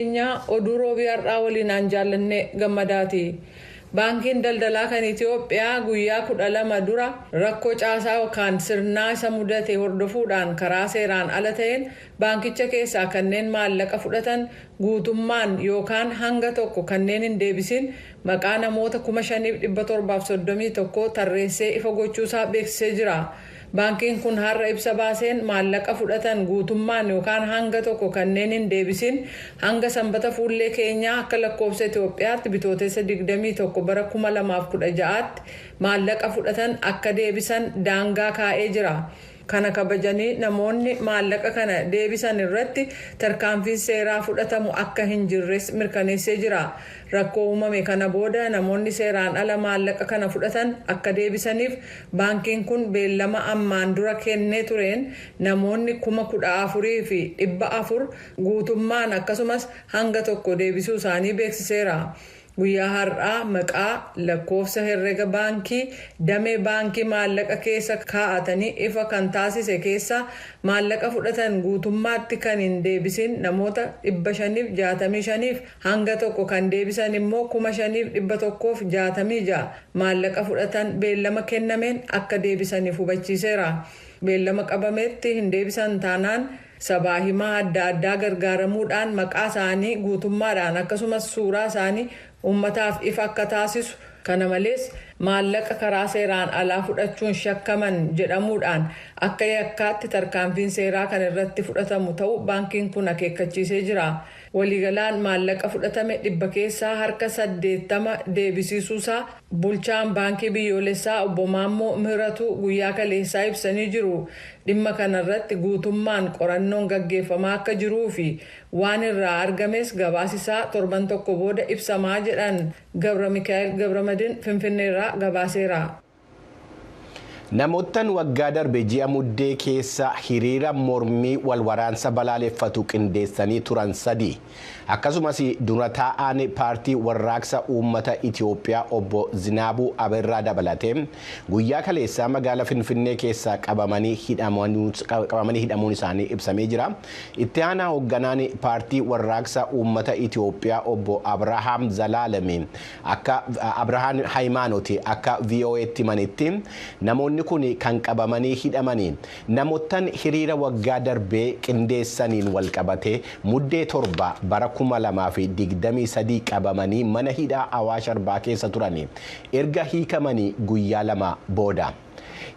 Oduu roobii har'aa waliin aan jaallanne gammadaati. Baankiin daldalaa kan Itoophiyaa guyyaa 12 dura rakkoo caasaa yookaan sirnaa isa mudate hordofuudhaan karaa seeraan ala ta'een baankicha keessaa kanneen maallaqa fudhatan guutummaan yookaan hanga tokko kanneen hin deebisin maqaa namoota 5,731 tarreessee ifa gochuusaa beeksisee jira. Baankiin kun har'a ibsa baaseen maallaqa fudhatan guutummaan yookaan hanga tokko kanneen hin deebisin hanga sanbata fuullee keenyaa akka lakkoofsa Itoophiyaatti bitootessa 21 bara 2016tti maallaqa fudhatan akka deebisan daangaa kaa'ee jira. Kana kabajanii namoonni maallaqa kana deebisan irratti tarkaanfiin seeraa fudhatamu akka hin jirres mirkaneessee jira. Rakkoo uumame kana booda namoonni seeraan ala maallaqa kana fudhatan akka deebisaniif baankiin kun beellama ammaan dura kennee tureen namoonni 14,400 guutummaan akkasumas hanga tokko deebisuu isaanii beeksiseera. Guyyaa har'aa maqaa lakkoofsa herrega baankii damee baankii maallaqa keessa kaa'atanii ifa kan taasise keessa maallaqa fudhatan guutummaatti kan hin deebisin namoota 565 hanga tokko kan deebisan immoo 5,166 maallaqa fudhatan beellama kennameen akka deebisaniif hubachiiseera. Beellama qabameetti hin deebisan taanaan sabaa himaa adda addaa gargaaramuudhaan maqaa isaanii guutummaadhaan akkasumas suuraa isaanii ummataaf ifa akka taasisu. Kana malees maallaqa karaa seeraan alaa fudhachuun shakkaman jedhamuudhaan akka yakkaatti tarkaanfiin seeraa kan irratti fudhatamu ta'uu baankiin kun akeekkachiisee jira. Waliigalaan maallaqa fudhatame 100 keessaa harka 80 deebisiisuusaa bulchaan baankii biyyoolessaa obbo Maammoo Mihiratu guyyaa kaleessaa ibsanii jiru. Dhimma kanarratti guutummaan qorannoon gaggeeffamaa akka jiruu fi waan irraa argames gabaasisaa torban tokko booda ibsamaa jedhan Gabra Mikaa'el Gabramadin Finfinneerraa gabaaseera. Namoottan waggaa darbe ji'a muddee keessa hiriira mormii walwaraansa balaaleffatu qindeessanii turan 3 akkasumas dura taa'aan paartii warraaqsa uummata Itoophiyaa obbo Zinaabuu Aberraa dabalatee guyyaa kaleessaa magaalaa Finfinnee keessaa qabamanii hidhamuun isaanii ibsamee jira. Itti aanaa hoogganaan paartii warraaqsa uummata Itoophiyaa obbo Abrahaam Zalaalame akka Abrahaam Hayimaanooti akka VOA'tti manitti namoonni kun kan qabamanii hidhamanii namoottan hiriira waggaa darbee qindeessaniin walqabatee muddee 7 bara 2023 qabamanii mana hidhaa Awaash Arbaa keessa turanii erga hiikamanii guyyaa 2 booda.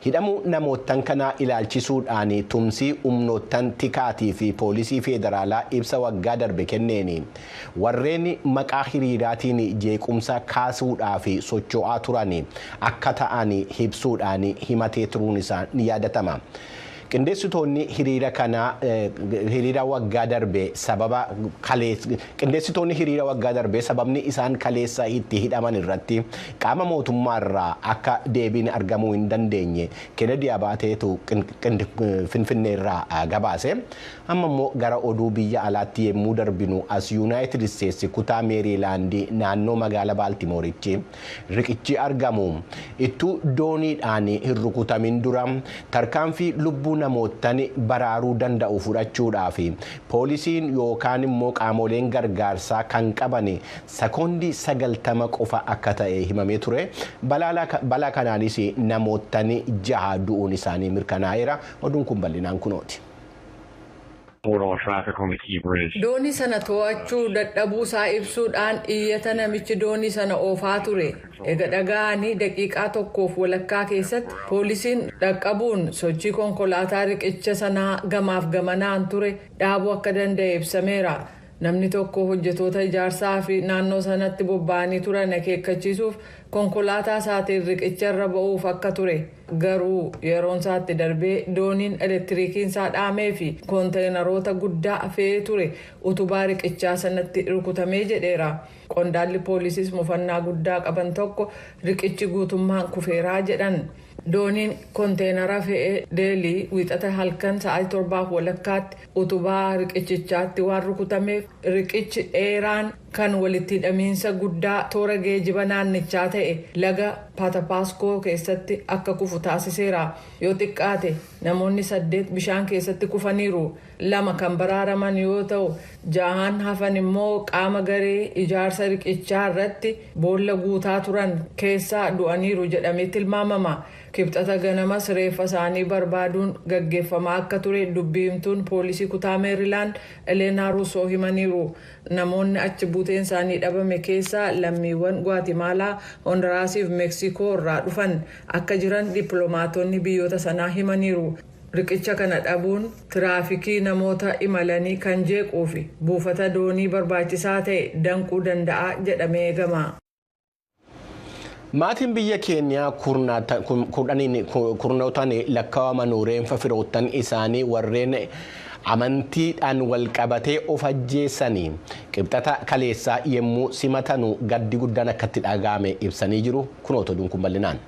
Hidhamuu namoottan kanaa ilaalchisuudhaan tumsii humnoottan tikaatii fi poolisii federaalaa ibsa waggaa darbe kenneeni warreen maqaa hiriiraatiin jeequmsa kaasuudhaa fi socho'aa turan akka ta'an ibsuudhaan himatee turuun isaa ni yaadatama. Qindeessitoonni hiriira kanaa hiriira waggaa darbe sababni isaan kaleessa itti hidhaman irratti qaama mootummaarraa akka deebiin argamuu hin dandeenye Kennedy Abaateetu Finfinneerraa gabaase. Amma immoo gara oduu biyya alaatti yemmuu darbinu as United States kutaa Meeriilaandii naannoo magaalaa Baaltimooritti riqichi argamu ittuu dooniidhaan hin rukutamin dura tarkaanfii lubbuu namoottan baraaruu danda'u fudhachuudhaaf poolisiin yookaan immoo qaamoleen gargaarsaa kan qaban sekoondii 90 qofa akka ta'e himamee ture. Balaa kanaanis namoottan 6 du'uun isaanii mirkanaa'eera. Oduun kun bal'inaan kunooti. Doonii sana to'achuu dadhabuusaa ibsuudhaan iyyata namichi doonii sana oofaa ture. Egaa dhaga'anii daqiiqaa tokkoof walakkaa keessatti poolisiin dhaqqabuun sochii konkolaataa riqicha sanaa gamaaf gamanaan ture dhaabuu akka danda'e ibsameera. Namni tokko hojjetoota ijaarsaa fi naannoo sanatti bobba'anii turan akeekkachiisuuf konkolaataa isaatiin riqicharra ba'uuf akka ture. Garuu yeroon isaatti darbee dooniin elektiriikiin isaa dhaamee fi konteenaroota guddaa fe'ee ture utubaa riqichaa sanatti rukutamee jedheera. Qondaalli poolisiis mufannaa guddaa qaban tokko riqichi guutummaan kufeeraa jedhan. Dooniin konteenara fe'ee Deelii wiixata halkan sa'aatii 7 walakkaatti utubaa riqichichaatti waan rukutameef riqichi dheeraan kan walitti hidhamiinsa guddaa toora geejjiba naannichaa ta'e laga Patapaaskoo keessatti akka kufu taasiseera. Yoo xiqqaate namoonni 8 bishaan keessatti kufaniiru. 2 kan baraaraman yoo ta'u 6 hafan immoo qaama garee ijaarsa riqichaa irratti boolla guutaa turan keessaa du'aniiru jedhamee tilmaamama. Kibxata ganamas reeffa isaanii barbaaduun gaggeeffamaa akka ture dubbiimtuun poolisii kutaa Meerilaand Eleenaa Ruusoo himaniiru. Namoonni achi buuteen isaanii dhabame keessaa lammiiwwan Guaatimaalaa, Honduraasii fi Meeksikoo irraa dhufan akka jiran dippiloomaatonni biyyoota sanaa himaniiru. Riqicha kana dhabuun tiraafikii namoota imalanii kan jeequu fi buufata doonii barbaachisaa ta'e danquu danda'a jedhamee eegama. Maatiin biyya keenyaa kurnootaan lakkaa'aman reenfa firoottan isaanii warreen amantiidhaan wal qabatee of ajjeessanii qibxata kaleessaa yemmuu simatanu gaddi guddaan akkatti dhaga'ame ibsanii jiru. Kunoo oduun kun bal'inaan.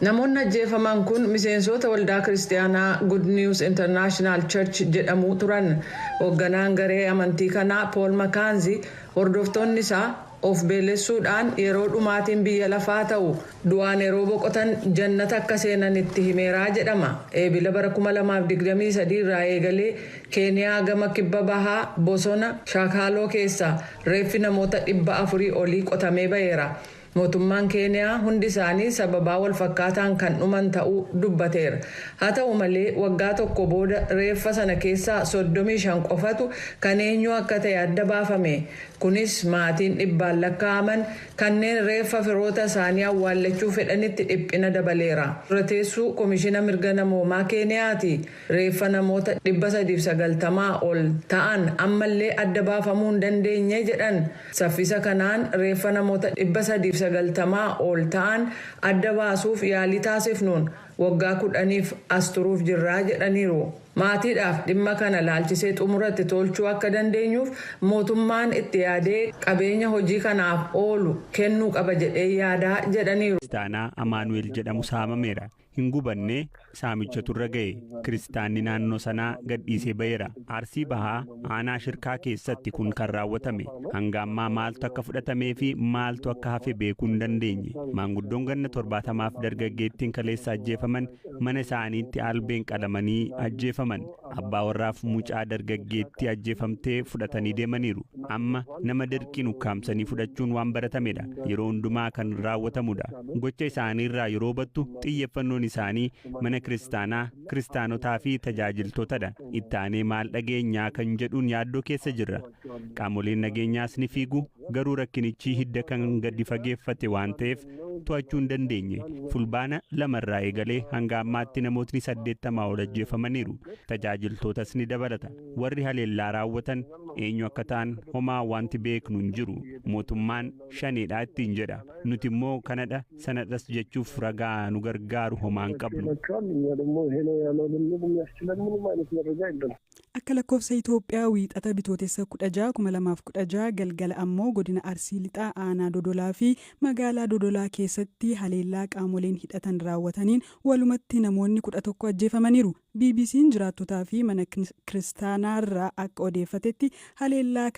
Namoonni ajjeefaman kun miseensota waldaa kiristaanaa Good News International Church jedhamu turan. Hoogganaan garee amantii kanaa Paul Makaanzi hordoftoonni isaa of beelessuudhaan yeroo dhumaatiin biyya lafaa ta'u du'aan yeroo boqotan jannata akka seenan itti himeeraa jedhama. Eebila bara 2023 irraa eegalee Keeniyaa gama kibba bahaa bosona Shaakaaloo keessa reeffi namoota 400 olii qotamee ba'eera. Mootummaan Keeniyaa hundi isaanii sababaa wal fakkaataan kan dhuman ta'uu dubbateera. Haa ta'u malee waggaa tokko booda reeffa sana keessaa 35 qofatu kan eenyu akka ta'e adda baafame. Kunis maatiin 100 lakkaa'aman kanneen reeffa firoota isaanii awwaallachuu fedhanitti dhiphina dabaleera. Durateessuu Komishina Mirga Namoomaa Keeniyaati. Reeffa namoota 390 ol ta'an ammallee adda baafamuu hin dandeenye jedhan. Saffisa kanaan reeffa namoota 390 ol ta'an adda baasuuf yaalii taasifnuun waggaa 10f as turuuf jirraa jedhaniiru. Maatiidhaaf dhimma kana laalchisee xumuratti tolchuu akka dandeenyuuf mootummaan itti yaadee qabeenya hojii kanaaf oolu kennuu qaba jedhee yaadaa jedhaniiru. Kiristaanaa Amaanu'eel jedhamu saamameera. Hin gubanne saamichatu irra ga'e. Kiristaanni naannoo sanaa gadhiisee ba'eera. Arsii bahaa aanaa shirkaa keessatti kun kan raawwatame. Hanga ammaa maaltu akka fudhatamee fi maaltu akka hafe beekuu hin dandeenye. Maanguddoon ganna 70f dargaggeettiin kaleessa ajjeefaman mana isaaniitti albeen qalamanii ajjeefaman. Abbaa warraaf mucaa dargaggeettii ajjeefamtee fudhatanii deemaniiru. Amma nama dirqiin ukkaamsanii fudhachuun waan baratamedha. Yeroo hundumaa kan raawwatamudha. Gocha isaaniirraa yeroo battu xiyyeeffannoon isaanii mana kiristaanaa, kiristaanotaa fi tajaajiltootadha. Itti aanee maal dhageenyaa kan jedhuun yaaddoo keessa jirra. Qaamoleen nageenyaas ni fiigu, garuu rakkinichi hidda kan gadi fageeffate waan ta'eef to'achuu hin dandeenye. Fulbaana 2 irraa eegalee hanga ammaatti namootni 80 ol ajjeefamaniiru. Tajaajiltootas ni dabalata. Warri haleellaa raawwatan eenyu akka ta'an homaa wanti beeknu hin jiru. Mootummaan shaneedhaa ittiin jedha. Nuti immoo kanadha sanadhas jechuuf ragaa nu gargaaru homaa hin qabnu. Akka lakkoofsa Itoophiyaa wiixata bitootessa 16 2016 galgala ammoo godina Arsii Lixaa aanaa Dodolaa fi magaalaa Dodolaa keessatti haleellaa qaamoleen hidhatan raawwataniin walumatti namoonni 11 ajjeefamaniiru. BBC'n jiraattotaa fi mana kiristaanaarraa akka odeeffatetti haleellaa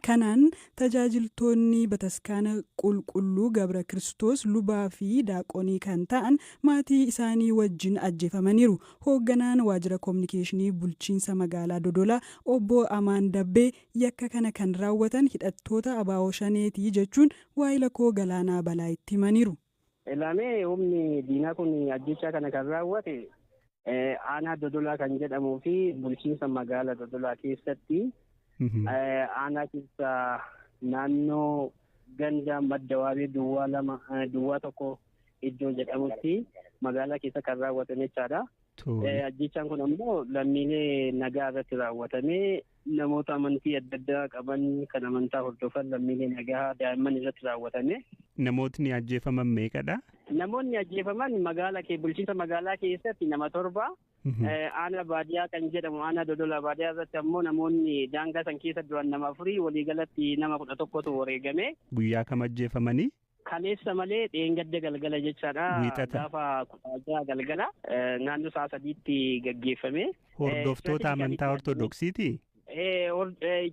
kanaan tajaajiltoonni bataskaana qulqulluu Gabra Kiristoos lubaa fi daaqonii kan ta'an maatii isaanii wajjin ajjeefamaniiru. Hoogganaan waajjira koominikeeshinii bulchiinsa magaalaa Dodolaa obbo Amaan Dabbee yakka kana kan raawwatan hidhattoota abaa'oo shaneetii jechuun waa'ila koo Galaanaa Balaa itti himaniiru. Ilaamee humni diinaa kun ajjechaa kana kan raawwate aanaa Dodolaa kan jedhamuu fi bulchiinsa magaalaa Dodolaa keessatti aanaa keessa naannoo ganda madda waabee duwwaa tokko iddoo jedhamutti magaalaa keessa kan raawwatame jechaadha. Ajjechaan kun ammoo lammiilee nagaa irratti raawwatamee namoota amantii adda addaa qaban kan amantaa hordofan lammiilee nagaa daa'imman irratti raawwatame. Namootni ajjeefaman meeqadha? Namoonni ajjeefaman bulchiinsa magaalaa keessatti nama 7. Aanaa baadiyyaa kan jedhamu aanaa Dodolaa baadiyyaa irratti ammoo namoonni daangaa san keessa du'an nama 4 waliigalatti nama 11tu wareegame. Guyyaa kam ajjeefamanii? Kaleessa malee dheengadda galgala jechaadha. Gaafa 16 galgala naannoo sa'a 3tti gaggeeffame. Hordoftoota amantaa ortodoksiiti?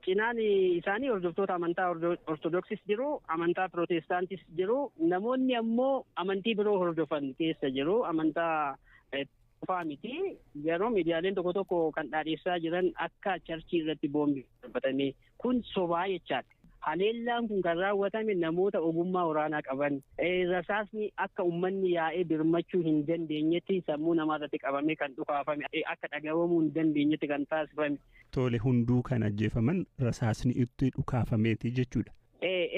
Cinaan isaanii hordoftoota amantaa ortodoksis jiru, amantaa pirootestaantis jiru, namoonni ammoo amantii biroo hordofan keessa jiru, amantaa qofaa miti. Garuu miidiyaaleen tokko tokko kan dhaadheessaa jiran akka charchii irratti boombii darbatame kun sobaa jechaadha. Haleellaan kun kan raawwatame namoota ogummaa waraanaa qaban. Rasaasni akka uummanni yaa'ee birmachuu hin dandeenyetti sammuu namaa irratti qabamee kan dhukaafame akka dhaga'amuu hin dandeenyetti kan taasifame. Tole hunduu kan ajjeefaman rasaasni itti dhukaafameeti jechuudha.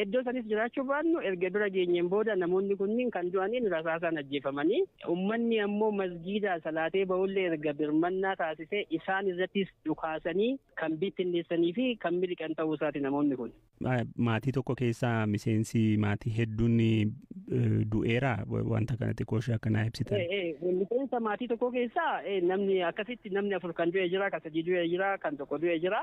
Iddoo sanis jiraachuu baannu erga bira geenyeen booda namoonni kunniin kan du'aniin rasaasaan ajjeefamanii uummanni ammoo masjiida salaatee ba'ullee erga birmannaa taasisee isaan irrattis dhukaasanii kan bittinneessanii fi kan miliqan ta'uu isaati namoonni kun. Maatii tokko keessaa miseensi maatii hedduun du'eera wanta kanatti kooshii akkanaa ibsitan. Miseensa maatii tokko keessaa namni akkasitti namni 4 kan du'e jira, kan 3 du'e jira, kan 1 du'e jira.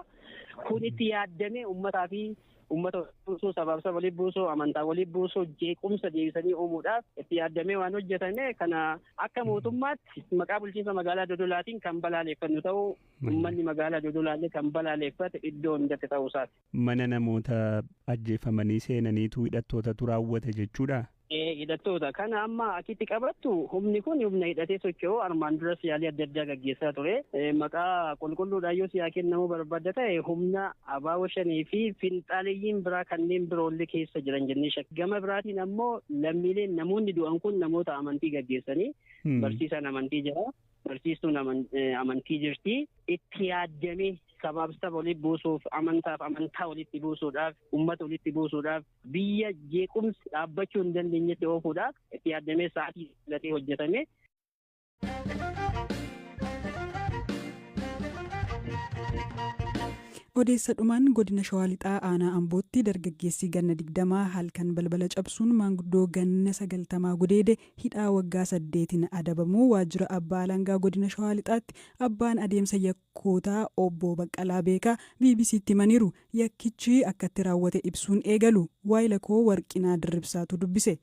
Kun itti yaaddamee uummataa fi uummata buusoo sabaaf saba waliin buusoo amantaa waliin buusoo jeequmsa deebisanii uumuudhaaf itti yaaddamee waan hojjetame kana akka mootummaatti maqaa bulchiinsa magaalaa Dodolaatiin kan balaaleffannu ta'uu uummanni magaalaa Dodolaallee kan balaaleffate iddoo hundatti ta'uu isaati. Mana namoota ajjeefamanii seenaniitu hidhattootatu raawwate jechuudha. Hidhattoota kana amma akitti qabattu humni kun humna hidhatee socho'u armaan duras yaalii adda addaa gaggeessaa ture. Maqaa qulqulluudhaan yoo siyaa kennamuu barbaadda ta'e humna abaawoo shanii fi finxaaleeyyiin biraa kanneen biroollee keessa jiran jennee shakka. Gama biraatiin ammoo lammiileen namoonni du'an kun namoota amantii gaggeessanii barsiisaan amantii jira. Barsiistuun amantii jirti. Itti yaaddamee sabaaf saba walitti buusuuf amantaaf amantaa walitti buusuudhaaf uummata walitti buusuudhaaf biyya jeequmsi dhaabbachuu hin dandeenyetti oofuudhaaf itti yaaddamee sa'aatii filatee hojjetame. Odeessa dhumaan godina Shawaa Lixaa aanaa Ambootti dargaggeessi ganna 20 halkan balbala cabsuun maanguddoo ganna 90 gudeede hidhaa waggaa 8 adabamuu waajjira abbaa alangaa godina Shawaa Lixaatti abbaan adeemsa yakkootaa obbo Baqqalaa Beekaa BBC'tti himaniiru. Yakkichi akkatti raawwate ibsuun eegalu waayila koo Warqinaa Dirribsaatu dubbise.